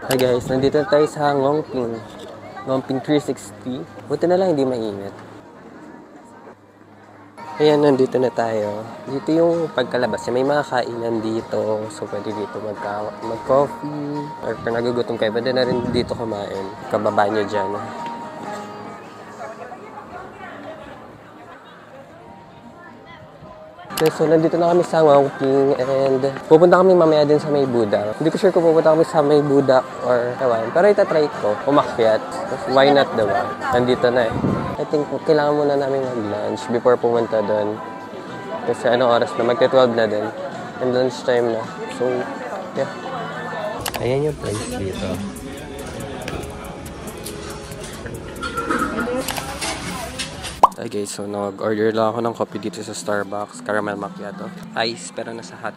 Hi guys, nandito tayo sa Ngongping. Ngongping 360. Buti na lang hindi mainit. Ayan, nandito na tayo. Dito yung pagkalabas. May mga kainan dito. So, pwede dito mag-coffee. Or kung nagugutom kayo, pwede na rin dito kumain. Kababa nyo dyan. So, nandito na kami sa Ngongping and pupunta kami mamaya din sa may Buddha. Hindi ko sure kung pupunta kami sa may Buddha or ewan. Pero itatry ko, umakyat. Why not, diba? Nandito na eh. I think kailangan muna namin mag-lunch before pumunta doon. Kasi anong oras na? Magte-12 na din. And lunch time na. So, yeah. Ayan yung place dito. Hi guys, so nag-order lang ako ng coffee dito sa Starbucks. Caramel macchiato. Ice, pero nasa hot.